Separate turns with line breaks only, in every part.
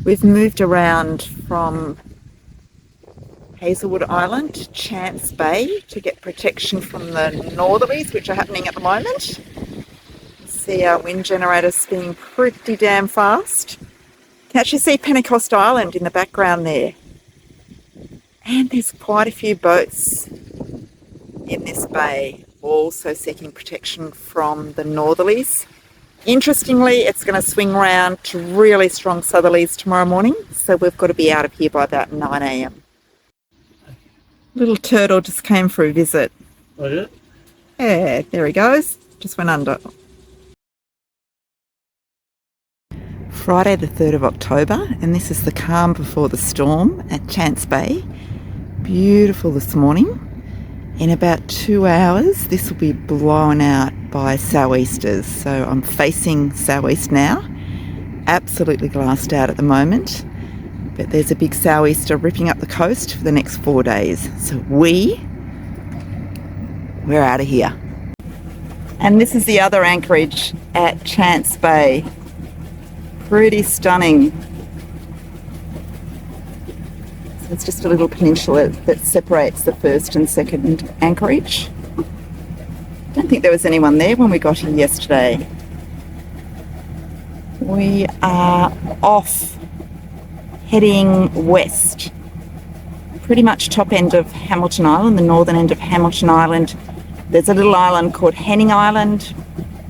We've moved around from Haselwood Island to Chance Bay to get protection from the northerlies, which are happening at the moment. See our wind generator spinning pretty damn fast. You can actually see Pentecost Island in the background there. And there's quite a few boats in this bay, also seeking protection from the northerlies. Interestingly, it's going to swing round to really strong southerlies tomorrow morning, so we've got to be out of here by about 9 a.m. Little turtle just came for a visit.
Oh, yeah?
Yeah, there he goes. Just went under. Friday the 3rd of October, and this is the calm before the storm at Chance Bay. Beautiful this morning. In about 2 hours, this will be blown out by sou'easters. So I'm facing sou'east now. Absolutely glassed out at the moment. But there's a big sou'easter ripping up the coast for the next 4 days. So we're out of here. And this is the other anchorage at Chance Bay. Pretty stunning. So it's just a little peninsula that separates the first and second anchorage. I don't think there was anyone there when we got here yesterday. We are off, heading west. Pretty much top end of Hamilton Island, the northern end of Hamilton Island. There's a little island called Henning Island.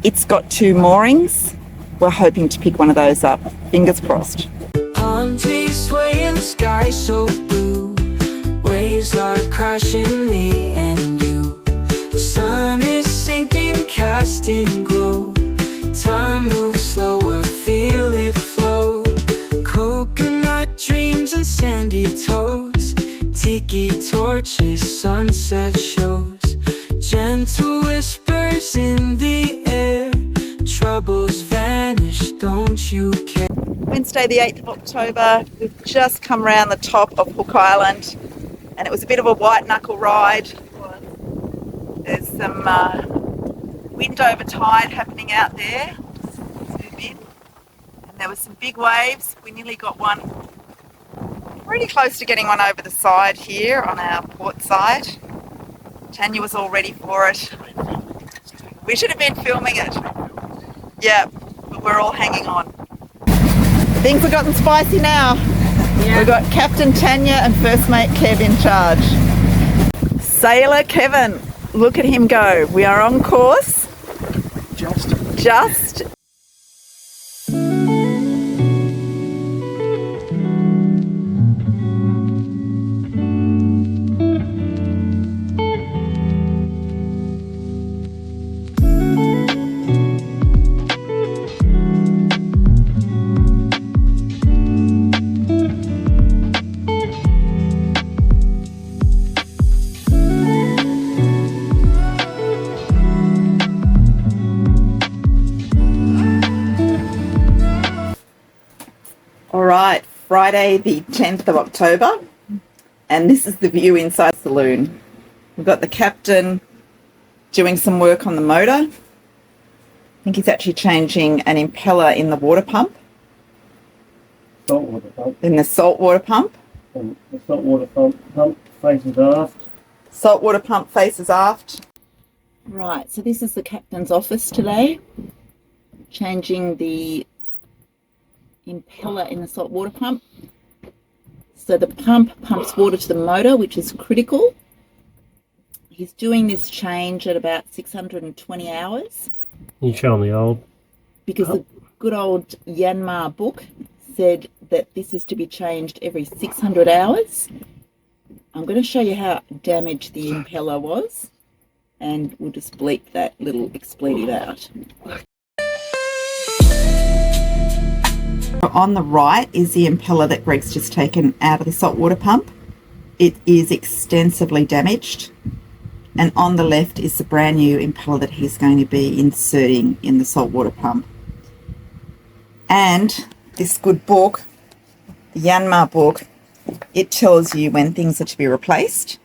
It's got 2 moorings. We're hoping to pick one of those up. Fingers crossed.
Palm trees sway in the sky so blue. Waves are crashing me and you. The sun is sinking, casting glow. Time moves slower, feel it flow. Coconut dreams and sandy toes. Tiki torches, sunset shows. Gentle whispers in the air. Troubles vanish, don't you care?
Wednesday the 8th of October, we've just come round the top of Hook Island and it was a bit of a white knuckle ride. There's some wind over tide happening out there. Zoom in. And there were some big waves. We nearly got one pretty close to getting one over the side here on our port side. Tanja was all ready for it. We should have been filming it. Yeah, but we're all hanging on. Things have gotten spicy now. Yeah. We've got Captain Tanja and First Mate Kev in charge. Sailor Kevin, look at him go. We are on course. Just. Alright, Friday the 10th of October, and this is the view inside the saloon. We've got the captain doing some work on the motor. I think he's actually changing an impeller in the water pump.
Saltwater pump.
In the saltwater pump.
And the saltwater pump faces aft.
Saltwater pump faces aft. Right, so this is the captain's office today. Changing the impeller in the saltwater pump. So the pump pumps water to the motor, which is critical. He's doing this change at about 620 hours.
You show me the old.
Because the good old Yanmar book said that this is to be changed every 600 hours. I'm going to show you how damaged the impeller was, and we'll just bleep that little expletive out. On the right is the impeller that Greg's just taken out of the saltwater pump. It is extensively damaged. And on the left is the brand new impeller that he's going to be inserting in the saltwater pump. And this good book, the Yanmar book, it tells you when things are to be replaced.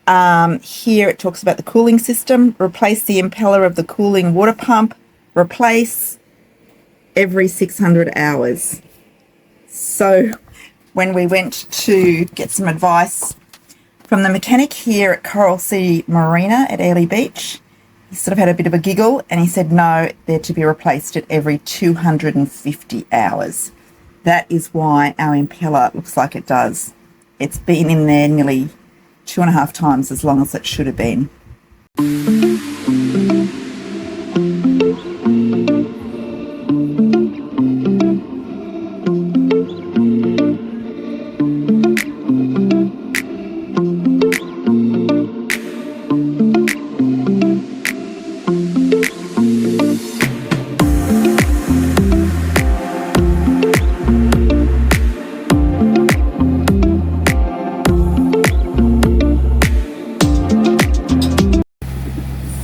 Here it talks about the cooling system. Replace the impeller of the cooling water pump. Replace every 600 hours. So when we went to get some advice from the mechanic here at Coral Sea Marina at Airlie Beach, he sort of had a bit of a giggle and he said no, they're to be replaced at every 250 hours. That is why our impeller looks like it does. It's been in there nearly 2.5 times as long as it should have been.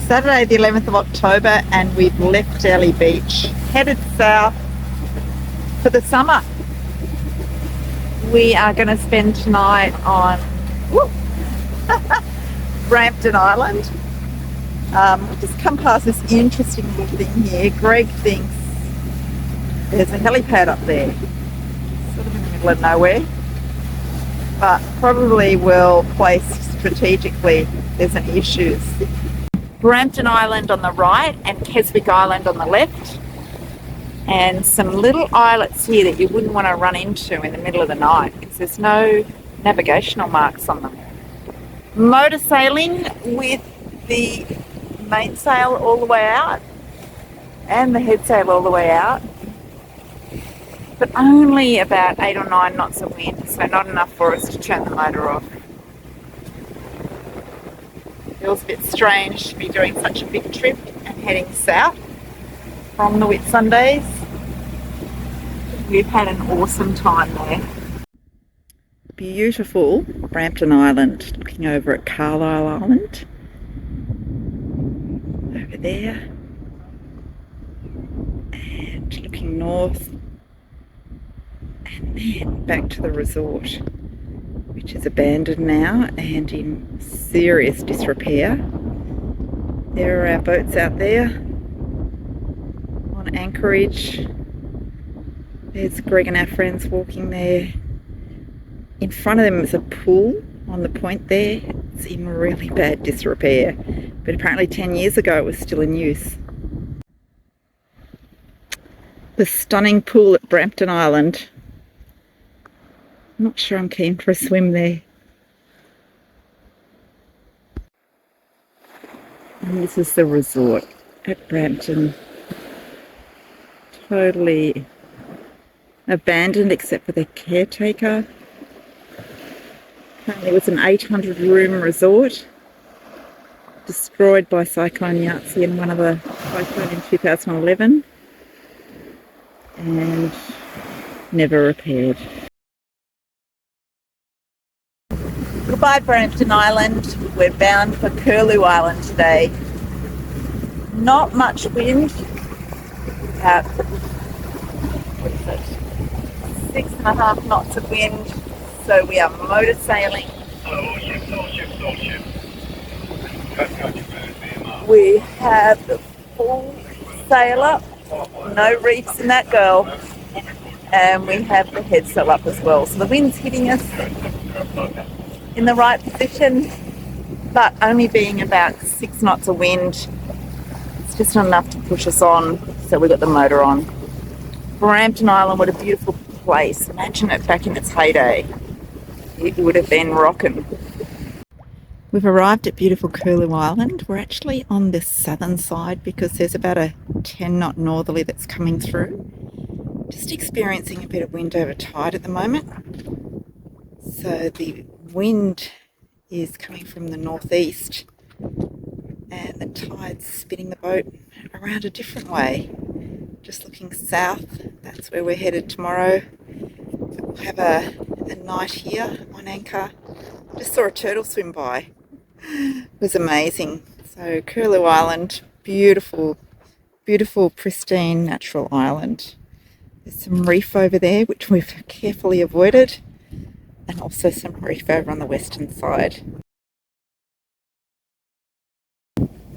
Saturday the 11th of October and we've left Airlie Beach, headed south for the summer. We are going to spend tonight on Brampton Island. We've just come past this interesting little thing here. Greg thinks there's a helipad up there, sort of in the middle of nowhere, but probably well placed strategically. There's any issues. Brampton Island on the right and Keswick Island on the left, and some little islets here that you wouldn't want to run into in the middle of the night because there's no navigational marks on them. Motor sailing with the mainsail all the way out and the headsail all the way out, but only about 8 or 9 knots of wind, so not enough for us to turn the motor off. Feels a bit strange to be doing such a big trip and heading south from the Whitsundays. We've had an awesome time there. Beautiful Brampton Island, looking over at Curlew Island. Over there. And looking north. And then back to the resort, which is abandoned now and in serious disrepair. There are our boats out there on anchorage. There's Greg and our friends walking there. In front of them is a pool on the point there. It's in really bad disrepair, but apparently 10 years ago it was still in use. The stunning pool at Brampton Island. I'm not sure I'm keen for a swim there. And this is the resort at Brampton. Totally abandoned except for the caretaker. Apparently it was an 800-room resort, destroyed by Cyclone Yahtzee in one of the cyclone in 2011 and never repaired. Goodbye Brampton Island, we're bound for Curlew Island today. Not much wind, about 6.5 knots of wind, so we are motor sailing. We have the full sail up, no reefs in that girl, and we have the head sail up as well. So the wind's hitting us in the right position, but only being about 6 knots of wind. It's just not enough to push us on, so we got the motor on. Brampton Island, what a beautiful place. Imagine it back in its heyday. It would have been rocking. We've arrived at beautiful Curlew Island. We're actually on the southern side because there's about a 10 knot northerly that's coming through. Just experiencing a bit of wind over tide at the moment. So the wind is coming from the northeast and the tide's spinning the boat around a different way. Just looking south, that's where we're headed tomorrow. We'll have a night here on anchor. Just saw a turtle swim by. It was amazing. So Curlew Island, beautiful, beautiful, pristine natural island. There's some reef over there, which we've carefully avoided, and also some reef over on the western side.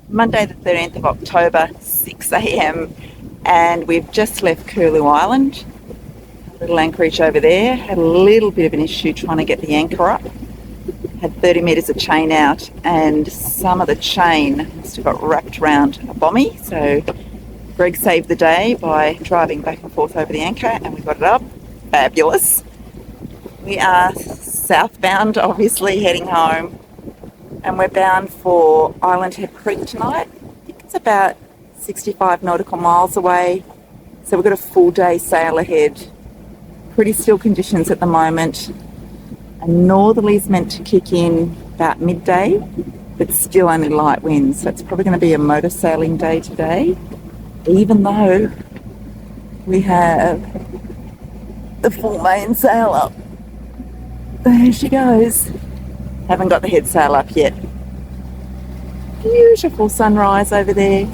Monday the 13th of October, 6 a.m, and we've just left Curlew Island. Little anchorage over there. Had a little bit of an issue trying to get the anchor up. Had 30 metres of chain out, and some of the chain must have got wrapped around a bommy. So Greg saved the day by driving back and forth over the anchor, and we got it up. Fabulous. We are southbound, obviously, heading home, and we're bound for Island Head Creek tonight. I think it's about 65 nautical miles away, so we've got a full day sail ahead. Pretty still conditions at the moment. A northerly's meant to kick in about midday, but still only light winds, so it's probably going to be a motor sailing day today, even though we have the full mainsail up. There she goes. Haven't got the head sail up yet. Beautiful sunrise over there.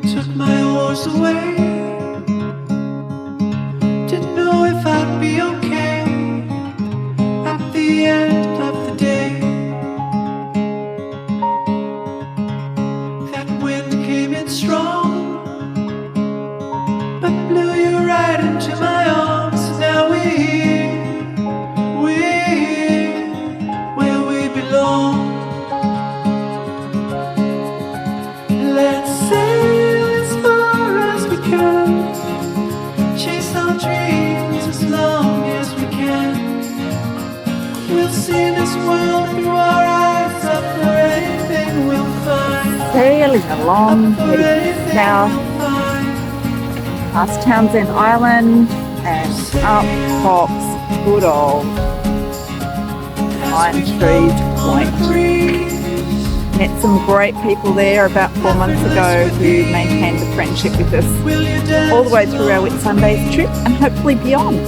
Took my horse away. Didn't know if I'd be okay at the end of the day. That wind came in strong, but blew you right into my arms. Now we're here where we belong. Let's sail as far as we can, chase our dreams as long as we can. We'll see this world through our eyes, up for anything we'll find.
Sailing along, heading south, past Townsend Island and up pops good old Pine Tree Point. Met some great people there about 4 months ago who maintained a friendship with us all the way through our Whitsundays trip and hopefully beyond.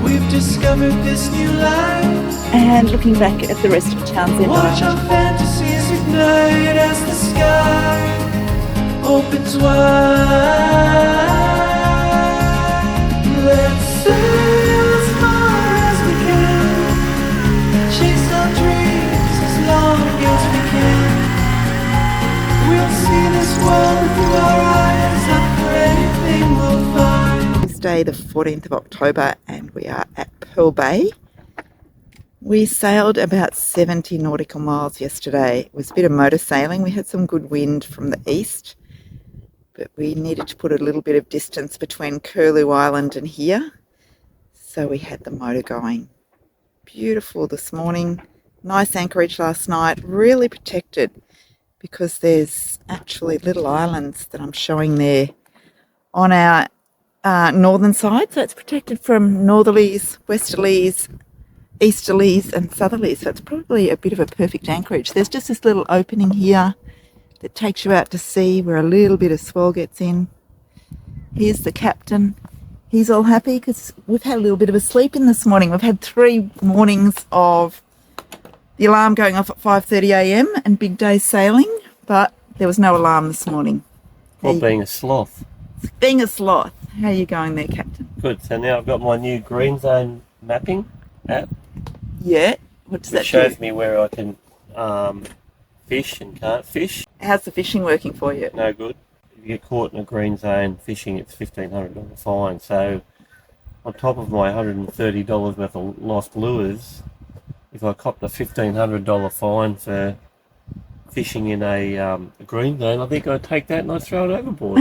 We've discovered this new life.
And looking back at the rest of Townsend
Watch our
Island.
fantasies ignite as the sky opens wide. Let's sail as far as we can, chase our dreams as long as we can. We'll see this world through our eyes, up for anything we'll find.
Tuesday the 14th of October, and we are at Pearl Bay. We sailed about 70 nautical miles yesterday. It was a bit of motor sailing. We had some good wind from the east, but we needed to put a little bit of distance between Curlew Island and here, so we had the motor going. Beautiful this morning. Nice anchorage last night, really protected because there's actually little islands that I'm showing there on our northern side, so it's protected from northerlies, westerlies, easterlies and southerlies, so it's probably a bit of a perfect anchorage. There's just this little opening here that takes you out to sea where a little bit of swell gets in. Here's the captain. He's all happy because we've had a little bit of a sleep in this morning. We've had 3 mornings of the alarm going off at 5:30 a.m. and big day sailing, but there was no alarm this morning.
Or being a sloth.
Being a sloth. How are you going there, Captain?
Good. So now I've got my new green zone mapping app,
Yeah. What does
which
that
shows
do?
me where I can fish and can't fish.
How's the fishing working for you?
No good. If you get caught in a green zone fishing, it's $1,500 fine. So on top of my $130 worth of lost lures, if I copped a $1,500 fine for fishing in a green zone, I think I'd take that and I'd throw it overboard.